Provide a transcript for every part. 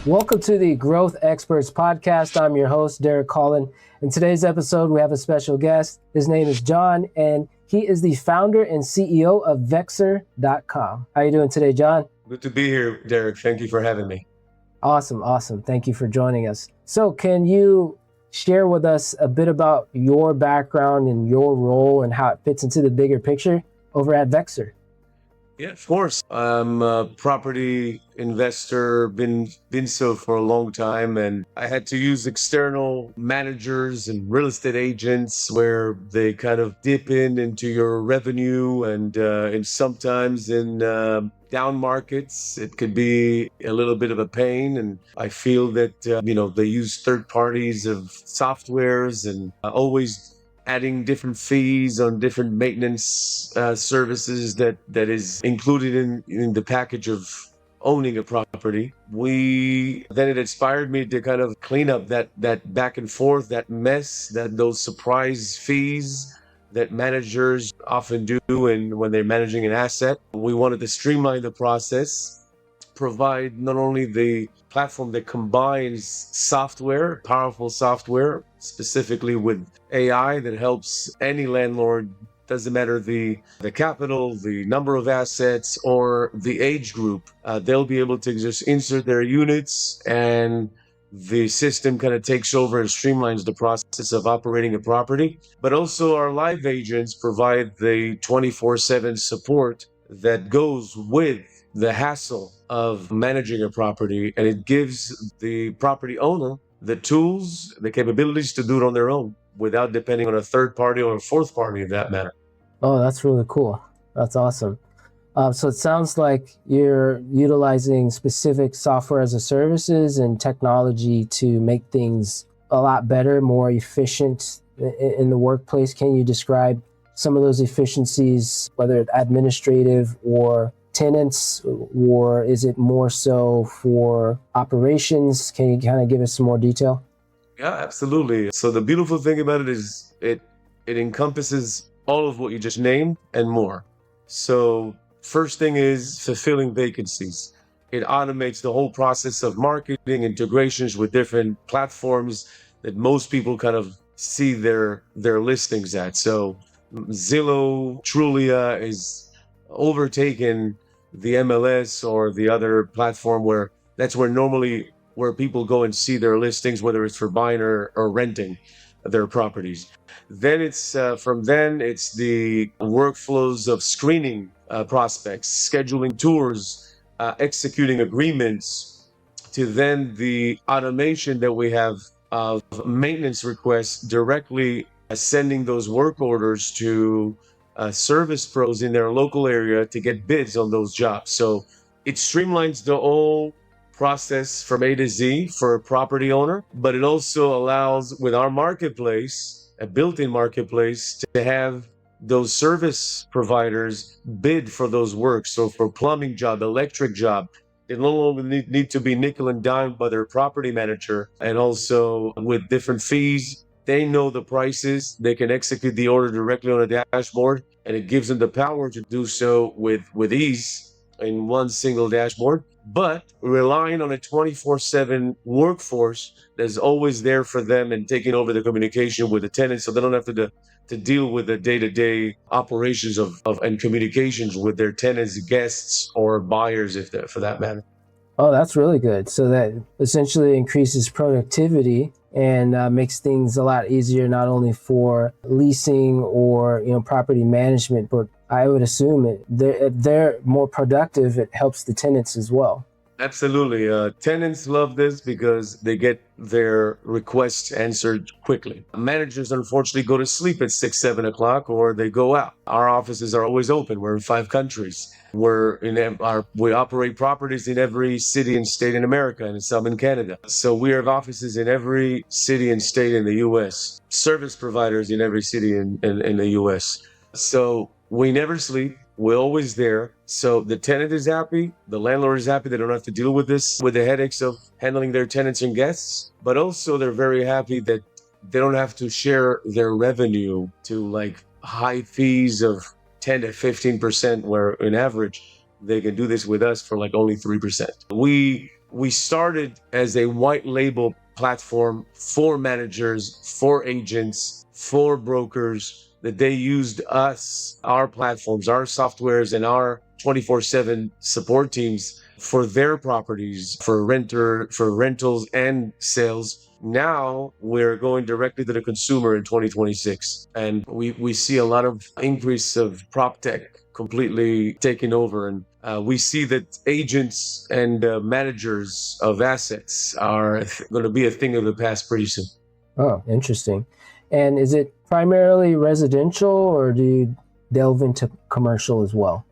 Welcome to the Growth Experts Podcast. I'm your host, Derek Collin. In today's episode, we have a special guest. His name is John, and he is the founder and CEO of Vexer.com. How are you doing today, John? Good to be here, Derek. Thank you for having me. Awesome. Thank you for joining us. So can you share with us a bit about your background and your role and how it fits into the bigger picture over at Vexer? Yeah, of course. I'm a property investor, been so for a long time, and I had to use external managers and real estate agents where they kind of dip into your revenue, and sometimes in down markets, it could be a little bit of a pain. And I feel that they use third parties of softwares and always adding different fees on different maintenance services that is included in the package of owning a property. Then it inspired me to kind of clean up that back and forth, that mess, those surprise fees that managers often do and when they're managing an asset. We wanted to streamline the process, provide not only the platform that combines software, powerful software, specifically with AI that helps any landlord, doesn't matter the capital, the number of assets, or the age group, they'll be able to just insert their units and the system kind of takes over and streamlines the process of operating a property. But also our live agents provide the 24/7 support that goes with the hassle of managing a property, and it gives the property owner the tools, the capabilities to do it on their own without depending on a third party or a fourth party in that matter. Oh, that's really cool. That's awesome. So it sounds like you're utilizing specific software as a services and technology to make things a lot better, more efficient in the workplace. Can you describe some of those efficiencies, whether it's administrative or tenants, or is it more so for operations? Can you kind of give us some more detail? Yeah, absolutely. So the beautiful thing about it is it encompasses all of what you just named and more. So first thing is fulfilling vacancies. It automates the whole process of marketing, integrations with different platforms that most people kind of see their listings at. So Zillow, Trulia is overtaken the MLS or the other platform where that's where people go and see their listings, whether it's for buying or renting their properties. Then it's the workflows of screening prospects, scheduling tours, executing agreements, to then the automation that we have of maintenance requests directly sending those work orders to service pros in their local area to get bids on those jobs. So it streamlines the whole process from A to Z for a property owner, but it also allows, with our marketplace, a built-in marketplace, to have those service providers bid for those works. So for plumbing job, electric job, they no longer need to be nickel and dime by their property manager. And also with different fees, they know the prices. They can execute the order directly on a dashboard, and it gives them the power to do so with ease in one single dashboard, but relying on a 24/7 workforce that's always there for them and taking over the communication with the tenants, so they don't have to deal with the day-to-day operations of and communications with their tenants, guests, or buyers, for that matter. Oh, that's really good. So that essentially increases productivity and makes things a lot easier, not only for leasing or property management, but I would assume if they're more productive, it helps the tenants as well. Absolutely. Tenants love this because they get their requests answered quickly. Managers, unfortunately, go to sleep at 6, 7 o'clock, or they go out. Our offices are always open. We're in 5 countries. We operate properties in every city and state in America and some in Canada. So we have offices in every city and state in the U.S., service providers in every city in the U.S. So we never sleep. We're always there. So the tenant is happy. The landlord is happy. They don't have to deal with the headaches of handling their tenants and guests. But also they're very happy that they don't have to share their revenue to like high fees of 10 to 15%, where in average, they can do this with us for like only 3%. We we started as a white label platform for managers, for agents, for brokers, that they used us, our platforms, our softwares, and our 24/7 support teams for their properties, for rentals and sales. Now we're going directly to the consumer in 2026, and we see a lot of increase of prop tech completely taking over, and we see that agents and managers of assets are going to be a thing of the past pretty soon. Oh, interesting. And is it primarily residential, or do you delve into commercial as well?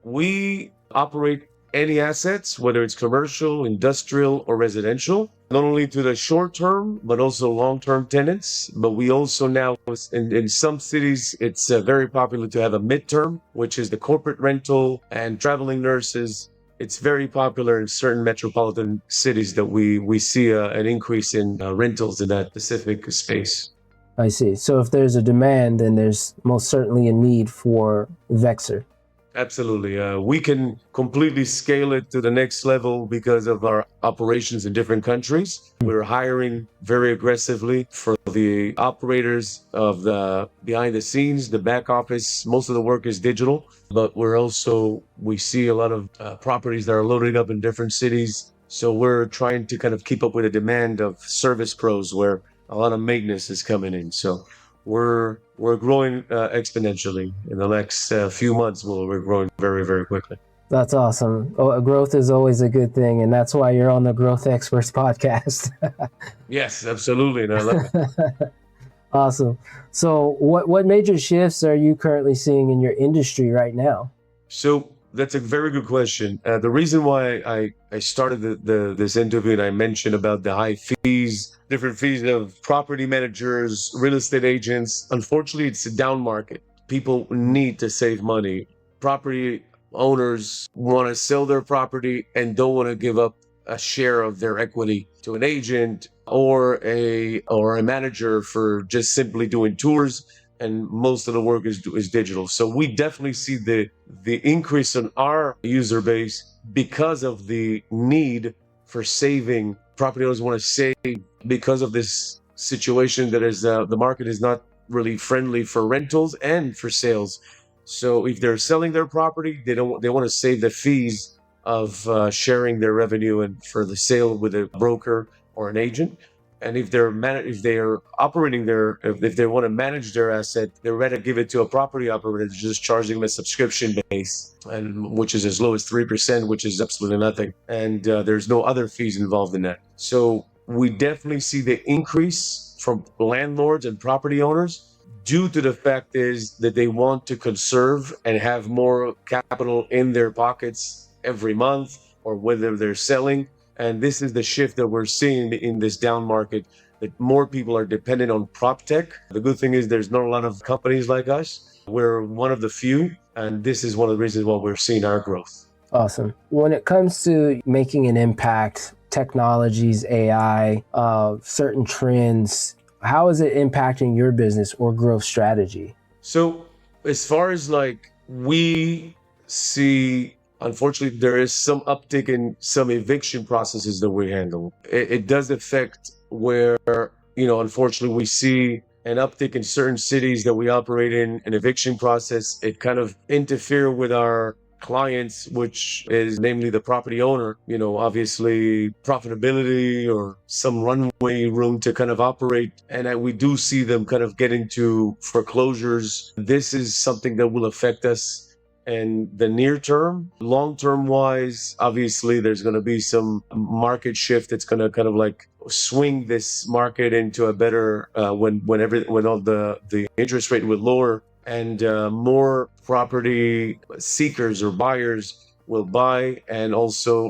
We operate any assets, whether it's commercial, industrial, or residential, not only to the short term, but also long-term tenants. But we also now, in some cities, it's very popular to have a midterm, which is the corporate rental and traveling nurses. It's very popular in certain metropolitan cities that we see an increase in rentals in that specific space. I see. So if there's a demand, then there's most certainly a need for Vexer. Absolutely. We can completely scale it to the next level because of our operations in different countries. We're hiring very aggressively for the operators of the behind the scenes, the back office. Most of the work is digital, but we see a lot of properties that are loading up in different cities. So we're trying to kind of keep up with the demand of service pros where a lot of maintenance is coming in. So we're growing exponentially. In the next few months, we're growing very, very quickly. That's awesome. Oh, growth is always a good thing, and that's why you're on the Growth Experts podcast. Yes, absolutely. And I love it. Awesome. So what major shifts are you currently seeing in your industry right now? So that's a very good question. The reason why I started this interview and I mentioned about the high fees, different fees of property managers, real estate agents. Unfortunately, it's a down market. People need to save money. Property owners want to sell their property and don't want to give up a share of their equity to an agent or a manager for just simply doing tours, and most of the work is digital. So we definitely see the increase in our user base because of the need for saving. Property owners want to save because of this situation that is the market is not really friendly for rentals and for sales. So if they're selling their property, they want to save the fees of sharing their revenue and for the sale with a broker or an agent. And if they're operating if they want to manage their asset, they'd rather give it to a property operator, just charging them a subscription base, and which is as low as 3%, which is absolutely nothing. And there's no other fees involved in that. So we definitely see the increase from landlords and property owners due to the fact is that they want to conserve and have more capital in their pockets every month, or whether they're selling. And this is the shift that we're seeing in this down market, that more people are dependent on prop tech. The good thing is there's not a lot of companies like us. We're one of the few, and this is one of the reasons why we're seeing our growth. Awesome. When it comes to making an impact, technologies, AI, certain trends, how is it impacting your business or growth strategy? So as far as we see, unfortunately, there is some uptick in some eviction processes that we handle. It does affect where, unfortunately, we see an uptick in certain cities that we operate in, an eviction process. It kind of interfere with our clients, which is namely the property owner, obviously profitability or some runway room to kind of operate. And we do see them kind of get into foreclosures. This is something that will affect us. And the near term, long term wise, obviously there's going to be some market shift that's going to kind of swing this market into a better when all the interest rate will lower, and more property seekers or buyers will buy, and also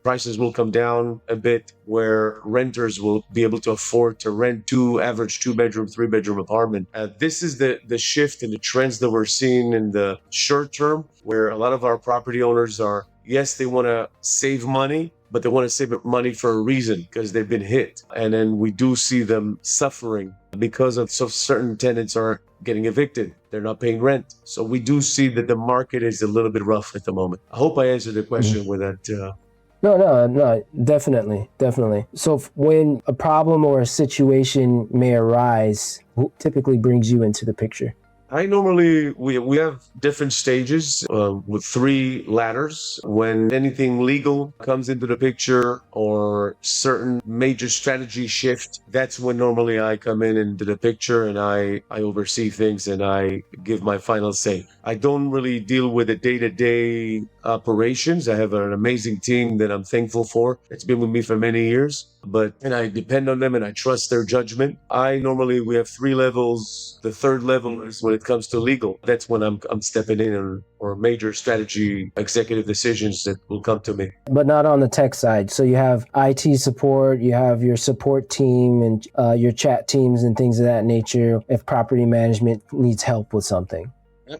prices will come down a bit, where renters will be able to afford to rent average 2-bedroom, 3-bedroom apartment. This is the shift and the trends that we're seeing in the short term, where a lot of our property owners are, yes, they want to save money, but they want to save money for a reason, because they've been hit. And then we do see them suffering because of certain tenants are getting evicted. They're not paying rent. So we do see that the market is a little bit rough at the moment. I hope I answered the question with that. No, definitely, definitely. So when a problem or a situation may arise, who typically brings you into the picture? I normally we have different stages with three ladders. When anything legal comes into the picture or certain major strategy shift, that's when normally I come in into the picture and I oversee things and I give my final say. I don't really deal with the day-to-day operations. I have an amazing team that I'm thankful for. It's been with me for many years, but and I depend on them and I trust their judgment. I normally we have three levels. The third level is when it comes to legal. That's when I'm stepping in or major strategy executive decisions that will come to me. But not on the tech side. So you have IT support, you have your support team and your chat teams and things of that nature if property management needs help with something.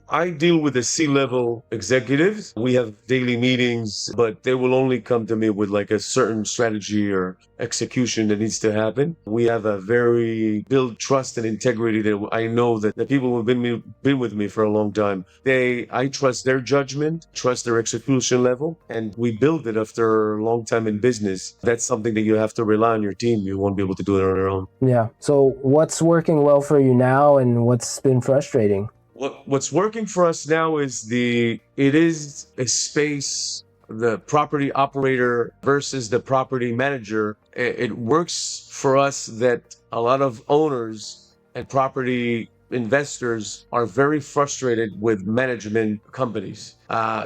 I deal with the C-level executives. We have daily meetings, but they will only come to me with like a certain strategy or execution that needs to happen. We have a very build trust and integrity that I know that the people who have been with me for a long time, I trust their judgment, trust their execution level, and we build it after a long time in business. That's something that you have to rely on your team. You won't be able to do it on your own. Yeah. So what's working well for you now and what's been frustrating? What's working for us now is it is a space, the property operator versus the property manager. It works for us that a lot of owners and property investors are very frustrated with management companies.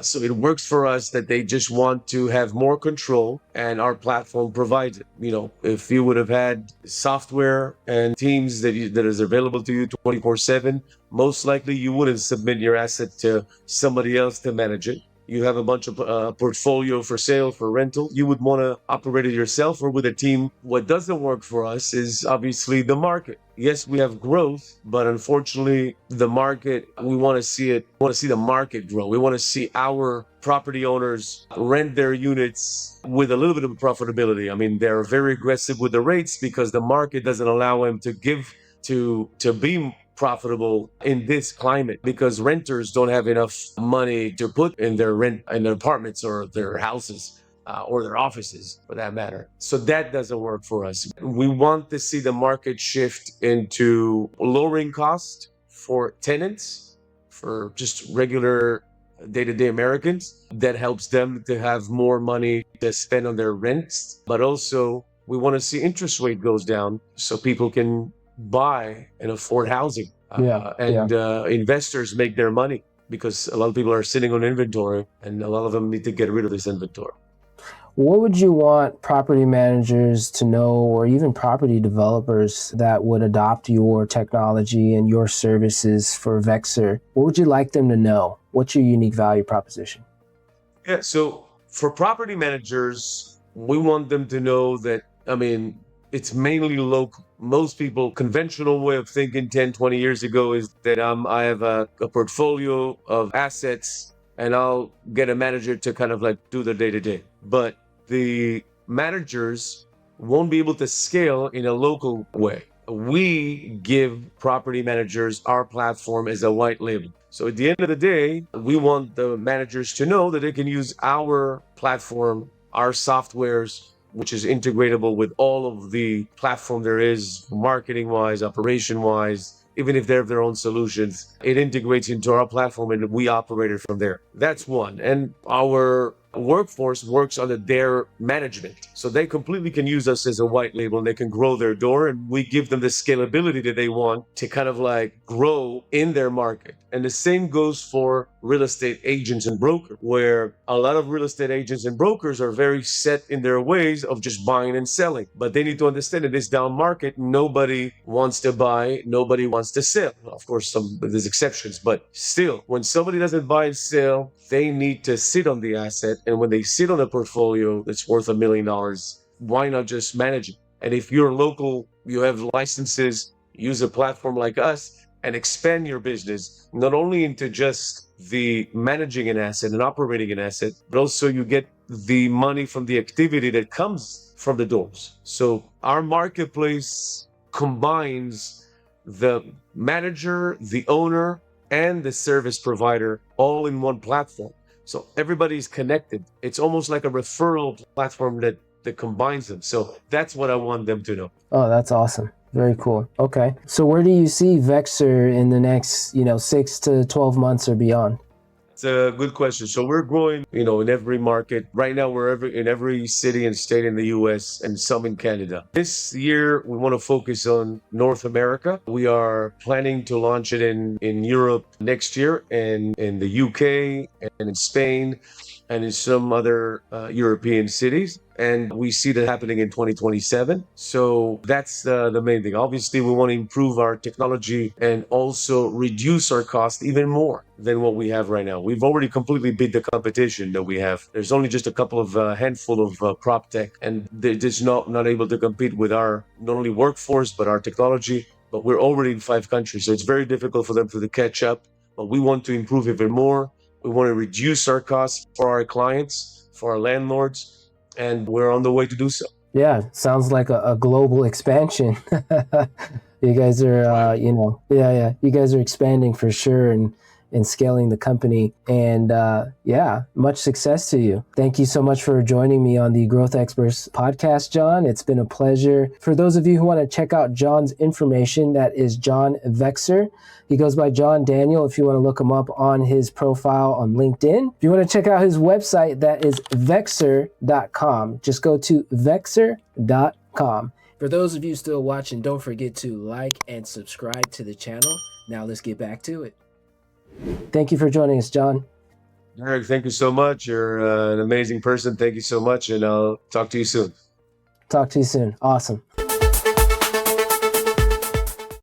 So it works for us that they just want to have more control, and our platform provides it. You know, if you would have had software and teams that is available to you 24/7, most likely you wouldn't submit your asset to somebody else to manage it. You have a bunch of portfolio for sale, for rental. You would want to operate it yourself or with a team. What doesn't work for us is obviously the market. Yes, we have growth, but unfortunately, the market, we want to see it, we want to see the market grow. We want to see our property owners rent their units with a little bit of profitability. I mean, they're very aggressive with the rates because the market doesn't allow them to give to be profitable in this climate because renters don't have enough money to put in their rent in their apartments or their houses or their offices for that matter. So that doesn't work for us. We want to see the market shift into lowering cost for tenants, for just regular day-to-day Americans. That helps them to have more money to spend on their rents, but also we want to see interest rate goes down so people can buy and afford housing. Investors make their money because a lot of people are sitting on inventory and a lot of them need to get rid of this inventory. What would you want property managers to know, or even property developers that would adopt your technology and your services for Vexer? What would you like them to know? What's your unique value proposition? Yeah, so for property managers, we want them to know that, I mean, it's mainly local. Most people, conventional way of thinking 10, 20 years ago is that I have a portfolio of assets and I'll get a manager to kind of like do the day to day. But the managers won't be able to scale in a local way. We give property managers our platform as a white label. So at the end of the day, we want the managers to know that they can use our platform, our softwares, which is integratable with all of the platform there is, marketing wise, operation wise. Even if they have their own solutions, it integrates into our platform and we operate it from there. That's one. And our workforce works under their management. So they completely can use us as a white label and they can grow their door and we give them the scalability that they want to kind of like grow in their market. And the same goes for real estate agents and brokers, where a lot of real estate agents and brokers are very set in their ways of just buying and selling. But they need to understand that this down market, nobody wants to buy, nobody wants to sell. Of course, there's exceptions, but still, when somebody doesn't buy and sell, they need to sit on the asset. And when they sit on a portfolio that's worth $1 million, why not just manage it? And if you're local, you have licenses, use a platform like us and expand your business, not only into just the managing an asset and operating an asset, but also you get the money from the activity that comes from the doors. So our marketplace combines the manager, the owner, and the service provider all in one platform. So everybody's connected. It's almost like a referral platform that combines them. So that's what I want them to know. Oh, that's awesome. Very cool. Okay. So where do you see Vexer in the next, 6 to 12 months or beyond? It's a good question. So we're growing, in every market. Right now, in every city and state in the US and some in Canada. This year, we want to focus on North America. We are planning to launch it in Europe next year and in the UK and in Spain and in some other European cities. And we see that happening in 2027. So that's the main thing. Obviously, we want to improve our technology and also reduce our cost even more than what we have right now. We've already completely beat the competition that we have. There's only just a couple of handful of prop tech, and they're just not able to compete with our not only workforce but our technology. But we're already in 5 countries, so it's very difficult for them to catch up. But we want to improve even more. We want to reduce our costs for our clients, for our landlords, and we're on the way to do so. Yeah, sounds like a global expansion. You guys are, you guys are expanding for sure and scaling the company. And yeah, much success to you. Thank you so much for joining me on the Growth Experts podcast, John. It's been a pleasure. For those of you who want to check out John's information, that is John Vexer. He goes by John Daniel if you want to look him up on his profile on LinkedIn. If you want to check out his website, that is vexer.com. Just go to vexer.com. For those of you still watching, don't forget to like and subscribe to the channel. Now let's get back to it. Thank you for joining us, John. Eric, thank you so much. You're an amazing person. Thank you so much, and I'll talk to you soon. Talk to you soon. Awesome.